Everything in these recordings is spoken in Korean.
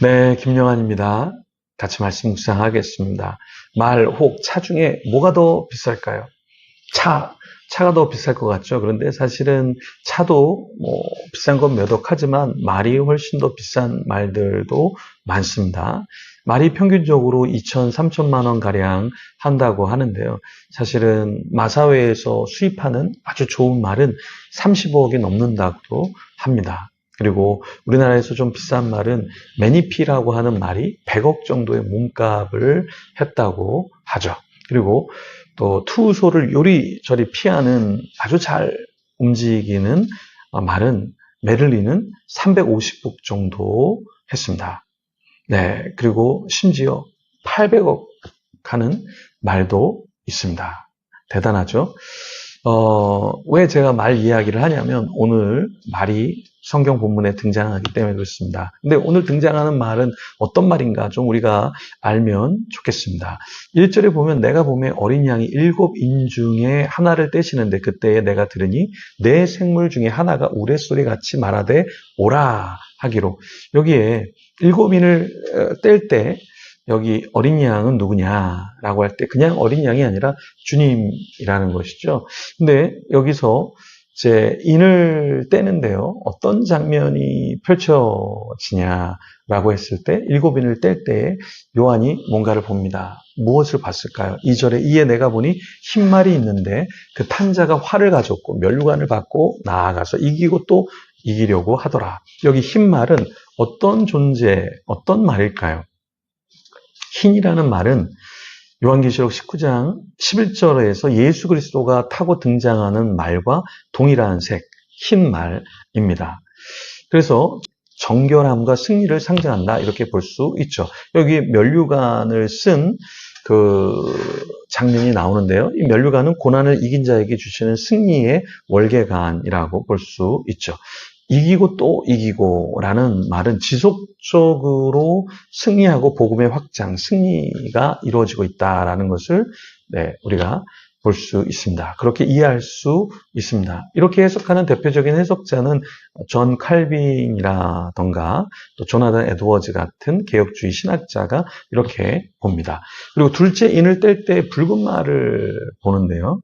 네, 김영환입니다. 같이 말씀 묵상하겠습니다. 말, 혹, 차 중에 뭐가 더 비쌀까요? 차가 더 비쌀 것 같죠? 그런데 사실은 차도 비싼 건 몇 억하지만 말이 훨씬 더 비싼 말들도 많습니다. 말이 평균적으로 2천, 3천만 원 가량 한다고 하는데요. 사실은 마사회에서 수입하는 아주 좋은 말은 30억이 넘는다고 합니다. 그리고 우리나라에서 좀 비싼 말은 매니피라고 하는 말이 100억 정도의 몸값을 했다고 하죠. 그리고 또 투소를 요리저리 피하는 아주 잘 움직이는 말은 메를린은 350억 정도 했습니다. 네, 그리고 심지어 800억 하는 말도 있습니다. 대단하죠? 왜 제가 말 이야기를 하냐면 오늘 말이 성경 본문에 등장하기 때문에 그렇습니다. 근데 오늘 등장하는 말은 어떤 말인가 좀 우리가 알면 좋겠습니다. 1절에 보면 내가 보면 어린 양이 7인 중에 하나를 떼시는데 그때에 내가 들으니 내 생물 중에 하나가 우레소리 같이 말하되 오라 하기로. 여기에 7인을 뗄 때 여기 어린 양은 누구냐라고 할 때 그냥 어린 양이 아니라 주님이라는 것이죠. 근데 여기서 이제 인을 떼는데요. 어떤 장면이 펼쳐지냐라고 했을 때 7인을 뗄 때 요한이 뭔가를 봅니다. 무엇을 봤을까요? 2절에 이에 내가 보니 흰말이 있는데 그 탄자가 활을 가졌고 면류관을 받고 나아가서 이기고 또 이기려고 하더라. 여기 흰말은 어떤 존재, 어떤 말일까요? 흰이라는 말은 요한계시록 19장 11절에서 예수 그리스도가 타고 등장하는 말과 동일한 색, 흰 말입니다. 그래서 정결함과 승리를 상징한다 이렇게 볼 수 있죠. 여기 면류관을 쓴 그 장면이 나오는데요. 이 면류관은 고난을 이긴 자에게 주시는 승리의 월계관이라고 볼 수 있죠. 이기고 또 이기고 라는 말은 지속적으로 승리하고 복음의 확장, 승리가 이루어지고 있다라는 것을 우리가 볼 수 있습니다. 그렇게 이해할 수 있습니다. 이렇게 해석하는 대표적인 해석자는 존 칼빈이라던가 또 조나단 에드워즈 같은 개혁주의 신학자가 이렇게 봅니다. 그리고 둘째 인을 뗄 때 붉은 말을 보는데요.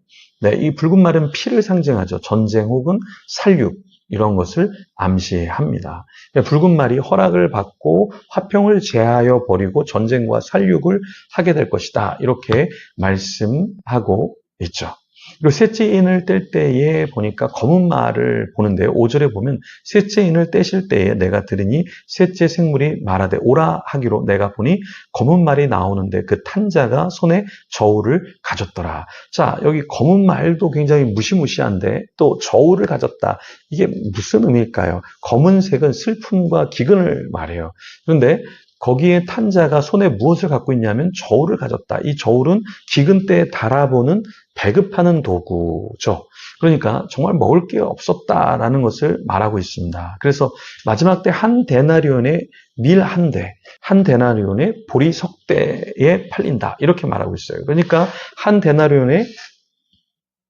이 붉은 말은 피를 상징하죠. 전쟁 혹은 살육. 이런 것을 암시합니다. 붉은 말이 허락을 받고 화평을 제하여 버리고 전쟁과 살육을 하게 될 것이다. 이렇게 말씀하고 있죠. 그리고 셋째 인을 뗄 때에 보니까 검은 말을 보는데요. 5절에 보면 셋째 인을 떼실 때에 내가 들으니 셋째 생물이 말하되 오라 하기로 내가 보니 검은 말이 나오는데 그 탄자가 손에 저울을 가졌더라. 자, 여기 검은 말도 굉장히 무시무시한데 또 저울을 가졌다. 이게 무슨 의미일까요? 검은색은 슬픔과 기근을 말해요. 그런데 거기에 탄자가 손에 무엇을 갖고 있냐면 저울을 가졌다. 이 저울은 기근 때에 달아보는 배급하는 도구죠. 그러니까 정말 먹을 게 없었다라는 것을 말하고 있습니다. 그래서 마지막 때 한 데나리온에 밀 한 대, 한 데나리온에 보리 석 대에 팔린다. 이렇게 말하고 있어요. 그러니까 한 데나리온에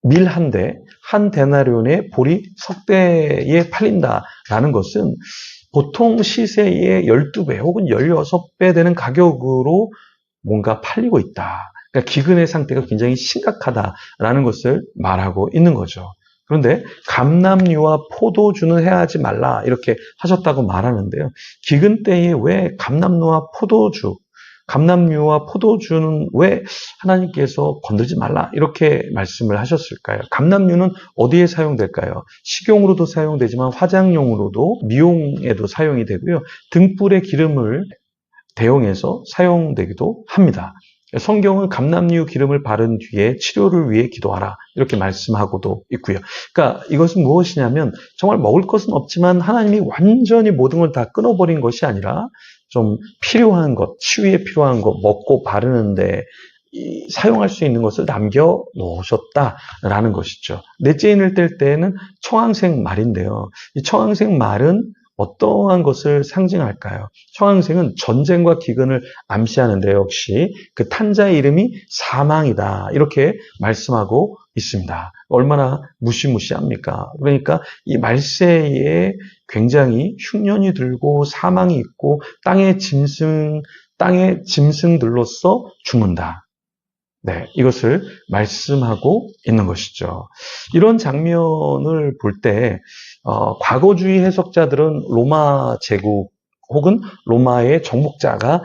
밀 한 대, 한 데나리온에 보리 석 대에 팔린다라는 것은 보통 시세의 12배 혹은 16배 되는 가격으로 뭔가 팔리고 있다. 그러니까 기근의 상태가 굉장히 심각하다라는 것을 말하고 있는 거죠. 그런데 감람류와 포도주는 해하지 말라 이렇게 하셨다고 말하는데요. 기근 때에 왜 감람류와 포도주는 왜 하나님께서 건들지 말라 이렇게 말씀을 하셨을까요? 감람류는 어디에 사용될까요? 식용으로도 사용되지만 화장용으로도 미용에도 사용이 되고요. 등불에 기름을 대용해서 사용되기도 합니다. 성경은 감람류 기름을 바른 뒤에 치료를 위해 기도하라 이렇게 말씀하고도 있고요. 그러니까 이것은 무엇이냐면 정말 먹을 것은 없지만 하나님이 완전히 모든 걸 다 끊어버린 것이 아니라 좀 필요한 것, 치유에 필요한 것, 먹고 바르는데 사용할 수 있는 것을 남겨놓으셨다라는 것이죠. 넷째 인을 뗄 때는 청황색 말인데요. 이 청황색 말은 어떠한 것을 상징할까요? 청황생은 전쟁과 기근을 암시하는데 역시 그 탄자의 이름이 사망이다. 이렇게 말씀하고 있습니다. 얼마나 무시무시합니까? 그러니까 이 말세에 굉장히 흉년이 들고 사망이 있고 땅의 짐승들로서 죽는다. 네, 이것을 말씀하고 있는 것이죠. 이런 장면을 볼 때 과거주의 해석자들은 로마 제국 혹은 로마의 정복자가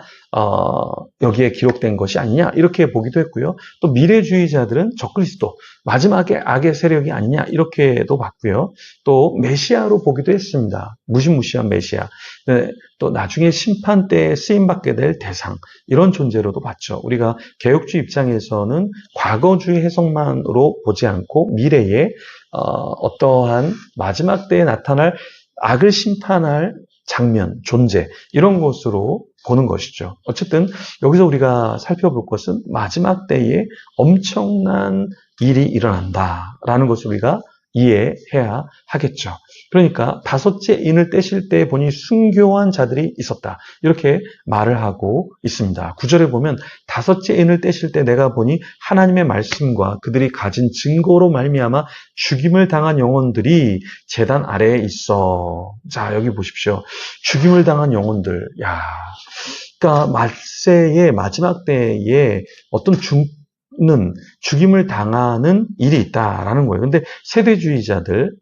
여기에 기록된 것이 아니냐 이렇게 보기도 했고요. 또 미래주의자들은 적그리스도, 마지막에 악의 세력이 아니냐 이렇게도 봤고요. 또 메시아로 보기도 했습니다. 무시무시한 메시아. 네, 또 나중에 심판 때에 쓰임받게 될 대상, 이런 존재로도 봤죠. 우리가 개혁주의 입장에서는 과거주의 해석만으로 보지 않고 미래에 어떠한 마지막 때에 나타날 악을 심판할 장면, 존재, 이런 것으로 보는 것이죠. 어쨌든 여기서 우리가 살펴볼 것은 마지막 때에 엄청난 일이 일어난다라는 것을 우리가 이해해야 하겠죠. 그러니까 다섯째 인을 떼실 때 보니 순교한 자들이 있었다. 이렇게 말을 하고 있습니다. 9절에 보면 다섯째 인을 떼실 때 내가 보니 하나님의 말씀과 그들이 가진 증거로 말미암아 죽임을 당한 영혼들이 제단 아래에 있어. 자, 여기 보십시오. 죽임을 당한 영혼들. 야, 그러니까 말세의 마지막 때에 어떤 죽임을 당하는 일이 있다라는 거예요. 근데 세대주의자들은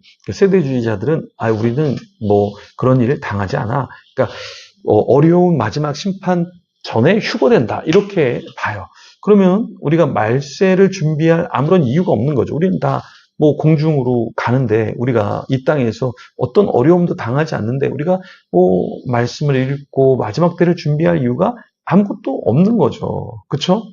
우리는 뭐 그런 일을 당하지 않아. 그러니까 어려운 마지막 심판 전에 휴거된다 이렇게 봐요. 그러면 우리가 말세를 준비할 아무런 이유가 없는 거죠. 우리는 다 뭐 공중으로 가는데 우리가 이 땅에서 어떤 어려움도 당하지 않는데 우리가 뭐 말씀을 읽고 마지막 때를 준비할 이유가 아무것도 없는 거죠. 그렇죠?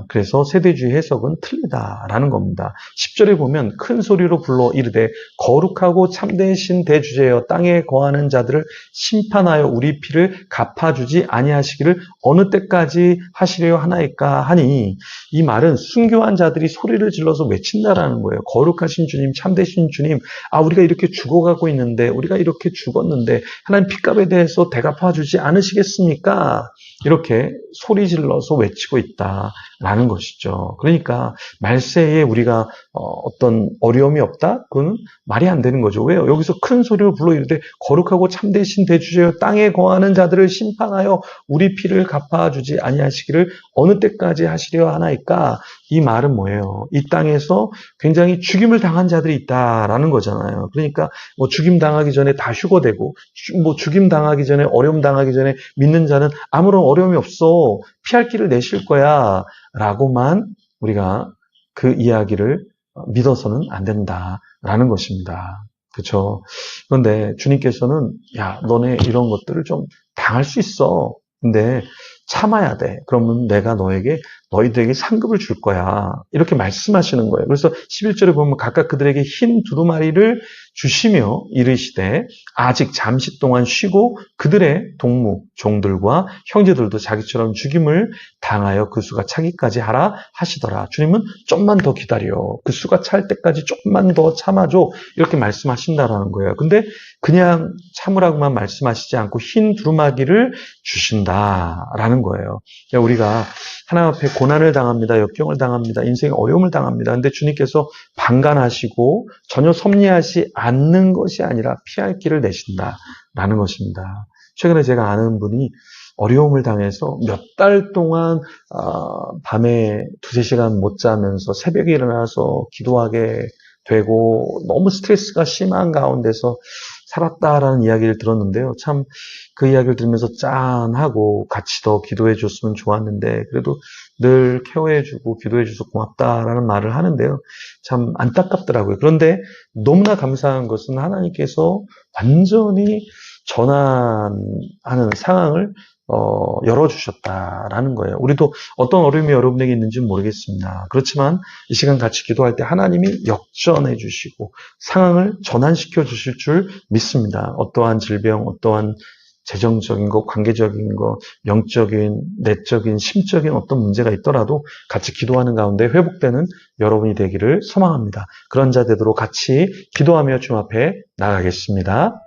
그래서 세대주의 해석은 틀리다라는 겁니다. 10절에 보면 큰 소리로 불러 이르되 거룩하고 참되신 대주제여 땅에 거하는 자들을 심판하여 우리 피를 갚아주지 아니하시기를 어느 때까지 하시려 하나이까 하니, 이 말은 순교한 자들이 소리를 질러서 외친다라는 거예요. 거룩하신 주님, 참되신 주님, 우리가 이렇게 죽어가고 있는데, 우리가 이렇게 죽었는데 하나님 핏값에 대해서 대갚아주지 않으시겠습니까? 이렇게 소리 질러서 외치고 있다라는 것이죠. 그러니까 말세에 우리가 어떤 어려움이 없다? 그건 말이 안 되는 거죠. 왜요? 여기서 큰 소리로 불러 이르되 거룩하고 참되신 대주제여 땅에 거하는 자들을 심판하여 우리 피를 갚아주지 아니하시기를 어느 때까지 하시려 하나이까? 이 말은 뭐예요? 이 땅에서 굉장히 죽임을 당한 자들이 있다라는 거잖아요. 그러니까 뭐 죽임 당하기 전에 다 휴거되고, 뭐 죽임 당하기 전에, 어려움 당하기 전에 믿는 자는 아무런 어려움이 없어, 피할 길을 내실 거야 라고만 우리가 그 이야기를 믿어서는 안 된다라는 것입니다. 그렇죠? 그런데 주님께서는 야, 너네 이런 것들을 좀 당할 수 있어. 근데 참아야 돼. 그러면 내가 너희들에게 상급을 줄 거야. 이렇게 말씀하시는 거예요. 그래서 11절에 보면 각각 그들에게 흰 두루마리를 주시며 이르시되 아직 잠시 동안 쉬고 그들의 동무, 종들과 형제들도 자기처럼 죽임을 당하여 그 수가 차기까지 하라 하시더라. 주님은 좀만 더 기다려. 그 수가 찰 때까지 조금만 더 참아줘. 이렇게 말씀하신다라는 거예요. 근데 그냥 참으라고만 말씀하시지 않고 흰 두루마기를 주신다라는 거예요. 우리가 하나님 앞에 고난을 당합니다. 역경을 당합니다. 인생의 어려움을 당합니다. 근데 주님께서 방관하시고 전혀 섭리하지 않는 것이 아니라 피할 길을 내신다라는 것입니다. 최근에 제가 아는 분이 어려움을 당해서 몇 달 동안 밤에 2-3시간 못 자면서 새벽에 일어나서 기도하게 되고 너무 스트레스가 심한 가운데서 살았다라는 이야기를 들었는데요. 참 그 이야기를 들으면서 짠하고 같이 더 기도해 줬으면 좋았는데 그래도 늘 케어해주고 기도해 줘서 고맙다라는 말을 하는데요. 참 안타깝더라고요. 그런데 너무나 감사한 것은 하나님께서 완전히 전환하는 상황을 열어주셨다라는 거예요. 우리도 어떤 어려움이 여러분에게 있는지는 모르겠습니다. 그렇지만 이 시간 같이 기도할 때 하나님이 역전해 주시고 상황을 전환시켜 주실 줄 믿습니다. 어떠한 질병, 어떠한 재정적인 것, 관계적인 것, 영적인, 내적인, 심적인 어떤 문제가 있더라도 같이 기도하는 가운데 회복되는 여러분이 되기를 소망합니다. 그런 자 되도록 같이 기도하며 주님 앞에 나가겠습니다.